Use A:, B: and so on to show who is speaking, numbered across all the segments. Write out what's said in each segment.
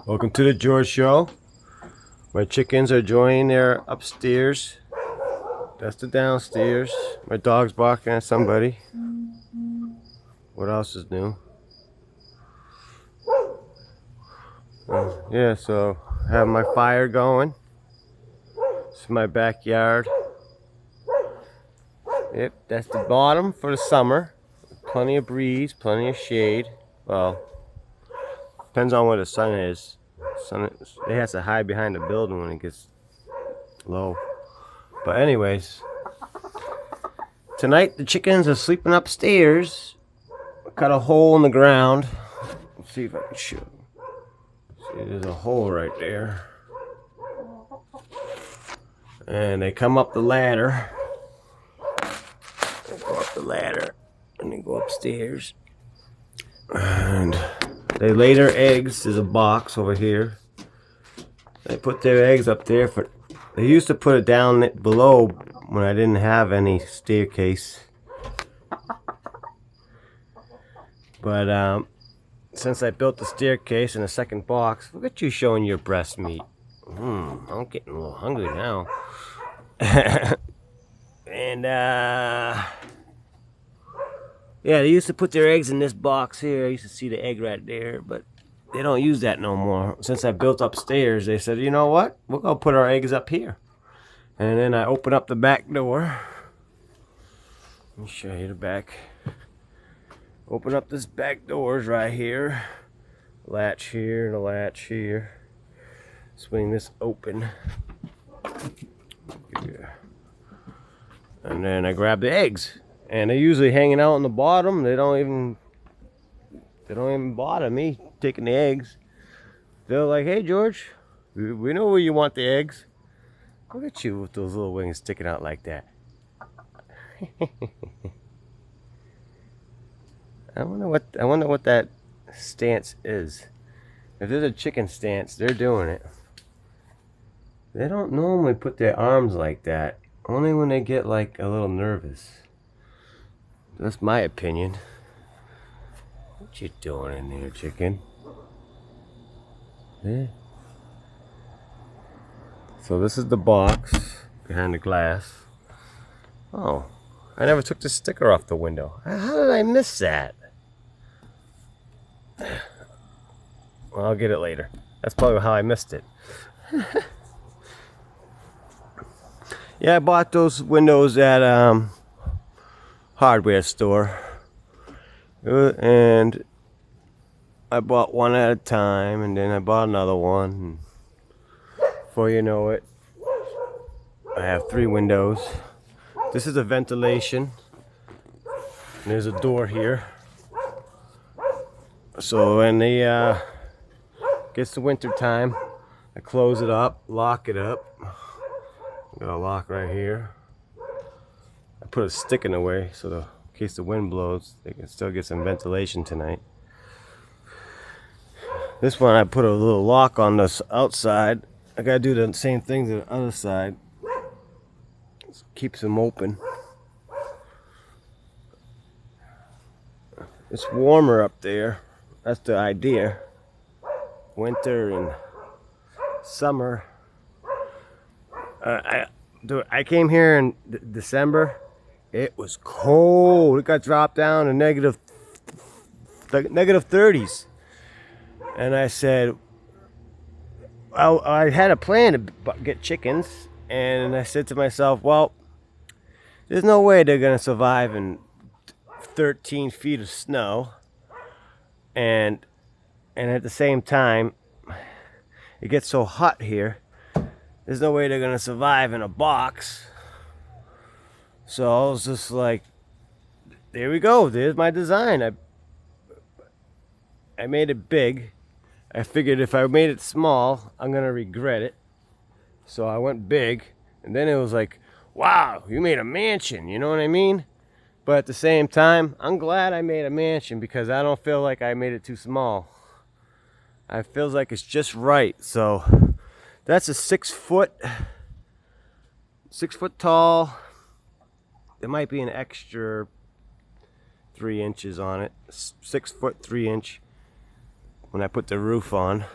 A: Welcome to the George Show. My chickens are enjoying their upstairs. That's the downstairs. My dog's barking at somebody. What else is new? Yeah, so I have my fire going. This is my backyard. Yep, that's the bottom for the summer. Plenty of breeze, plenty of shade. Well, depends on where the sun is. It has to hide behind the building when it gets low. But anyways, tonight the chickens are sleeping upstairs. Cut a hole in the ground. Let's see if I can show. See, there's a hole right there. And they come up the ladder. They go up the ladder and they go upstairs. And they lay their eggs. There's a box over here. They put their eggs up there. They used to put it down below when I didn't have any staircase. But since I built the staircase and a second box, look at you showing your breast meat. I'm getting a little hungry now. And yeah, they used to put their eggs in this box here. I used to see the egg right there, but they don't use that no more. Since I built upstairs, they said, you know what? We're going to put our eggs up here. And then I open up the back door. Let me show you the back. Open up this back doors right here. Latch here and a latch here. Swing this open. Yeah. And then I grab the eggs. And they're usually hanging out on the bottom. They don't even bother me taking the eggs. They're like, hey George, we know where you want the eggs. Look at you with those little wings sticking out like that. I wonder what that stance is. If there's a chicken stance, they're doing it. They don't normally put their arms like that. Only when they get like a little nervous. That's my opinion. What you doing in there, chicken? Yeah. So this is the box behind the glass. Oh, I never took the sticker off the window. How did I miss that? Well, I'll get it later. That's probably how I missed it. Yeah, I bought those windows at hardware store. And I bought one at a time, and then I bought another one. And before you know it, I have 3 windows. This is a ventilation. And there's a door here. So when the gets to winter time, I close it up, lock it up. Got a lock right here. I put a stick in the way so in case the wind blows, they can still get some ventilation tonight. This one I put a little lock on the outside. I gotta do the same thing to the other side. It keeps them open. It's warmer up there. That's the idea. Winter and summer. I came here in December. It was cold. It got dropped down to negative 30s. And I said, I had a plan to get chickens. And I said to myself, well, there's no way they're going to survive in 13 feet of snow. And at the same time, it gets so hot here. There's no way they're gonna survive in a box. So I was just like, there we go. There's my design. I made it big. I figured if I made it small, I'm gonna regret it. So I went big, and then it was like, wow, you made a mansion. You know what I mean? But at the same time, I'm glad I made a mansion because I don't feel like I made it too small. I feels like it's just right. So that's a 6 foot tall. There might be an extra 3 inches on it. 6 foot 3 inch when I put the roof on.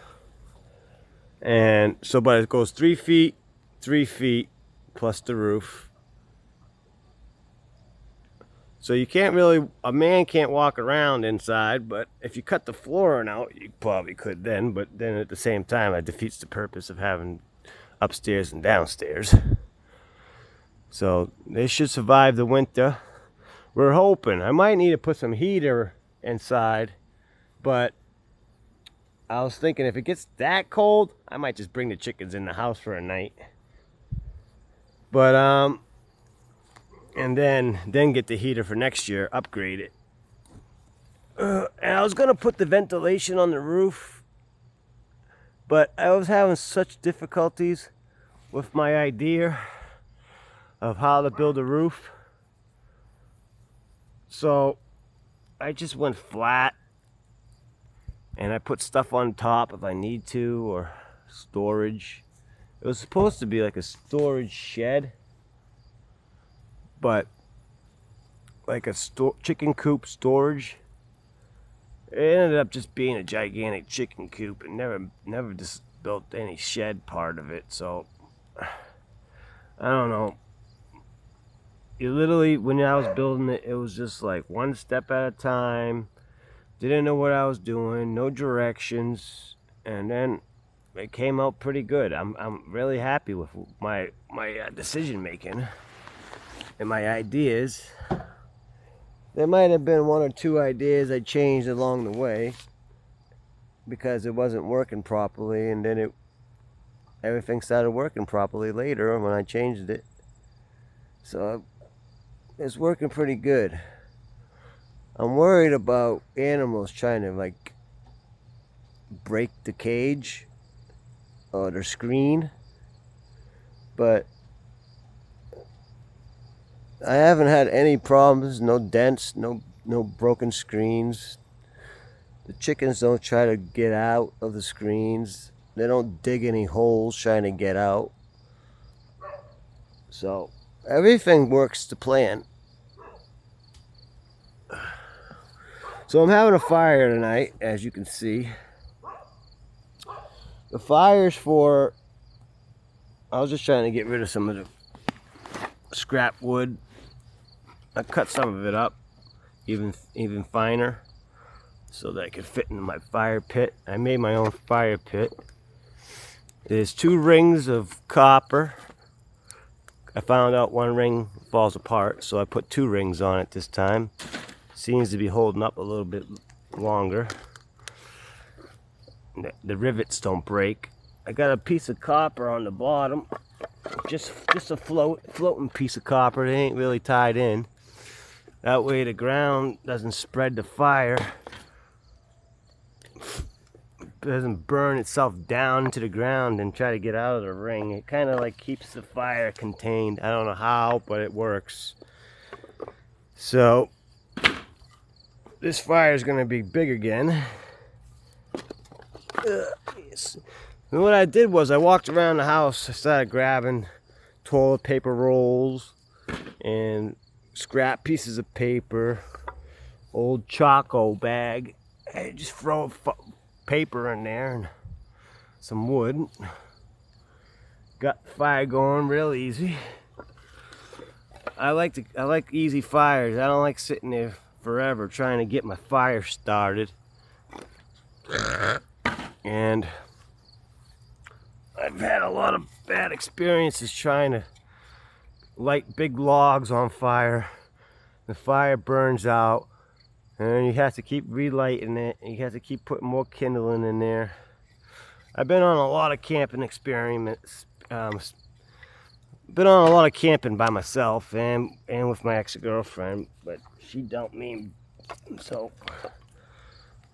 A: And so, but it goes 3 feet, 3 feet plus the roof. So you can't really, a man can't walk around inside, but if you cut the flooring out, you probably could then, but then at the same time, it defeats the purpose of having upstairs and downstairs. So they should survive the winter. We're hoping. I might need to put some heater inside, but I was thinking if it gets that cold, I might just bring the chickens in the house for a night. But and then get the heater for next year, upgrade it. And I was gonna put the ventilation on the roof, but I was having such difficulties with my idea of how to build a roof. So I just went flat, and I put stuff on top if I need to, or storage. It was supposed to be like a storage shed, but like a chicken coop storage. It ended up just being a gigantic chicken coop, and never just built any shed part of it. So I don't know. It literally, when I was building it, it was just like one step at a time. Didn't know what I was doing, no directions, and then it came out pretty good. I'm really happy with my decision making and my ideas. There might have been 1 or 2 ideas I changed along the way because it wasn't working properly, and then everything started working properly later when I changed it. So it's working pretty good. I'm worried about animals trying to like break the cage or the screen, but I haven't had any problems, no dents, no broken screens. The chickens don't try to get out of the screens. They don't dig any holes trying to get out. So everything works to plan. So I'm having a fire tonight, as you can see. The fire's for, I was just trying to get rid of some of the scrap wood. I cut some of it up, even finer, so that I could fit in my fire pit. I made my own fire pit. There's 2 rings of copper. I found out 1 ring falls apart, so I put 2 rings on it this time. Seems to be holding up a little bit longer. The rivets don't break. I got a piece of copper on the bottom, just a floating piece of copper. It ain't really tied in. That way the ground doesn't spread the fire. It doesn't burn itself down into the ground and try to get out of the ring. It kind of like keeps the fire contained. I don't know how, but it works. So this fire is going to be big again. Yes. And what I did was I walked around the house. I started grabbing toilet paper rolls and scrap pieces of paper, old Choco bag. I just throw paper in there and some wood. Got the fire going real easy. I like easy fires. I don't like sitting there forever trying to get my fire started. And I've had a lot of bad experiences trying to light big logs on fire. The fire burns out, and you have to keep relighting it, and you have to keep putting more kindling in there. I've been on a lot of camping experiments. Been on a lot of camping by myself and with my ex-girlfriend, but she dumped me. So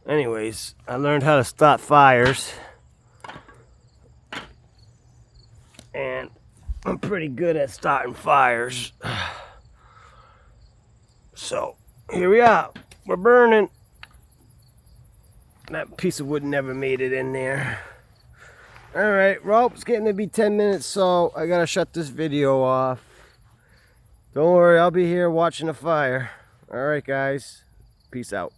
A: anyways, I learned how to start fires, and I'm pretty good at starting fires. So here we are. We're burning. That piece of wood never made it in there. Alright, well, it's getting to be 10 minutes, so I gotta shut this video off. Don't worry, I'll be here watching the fire. Alright guys, peace out.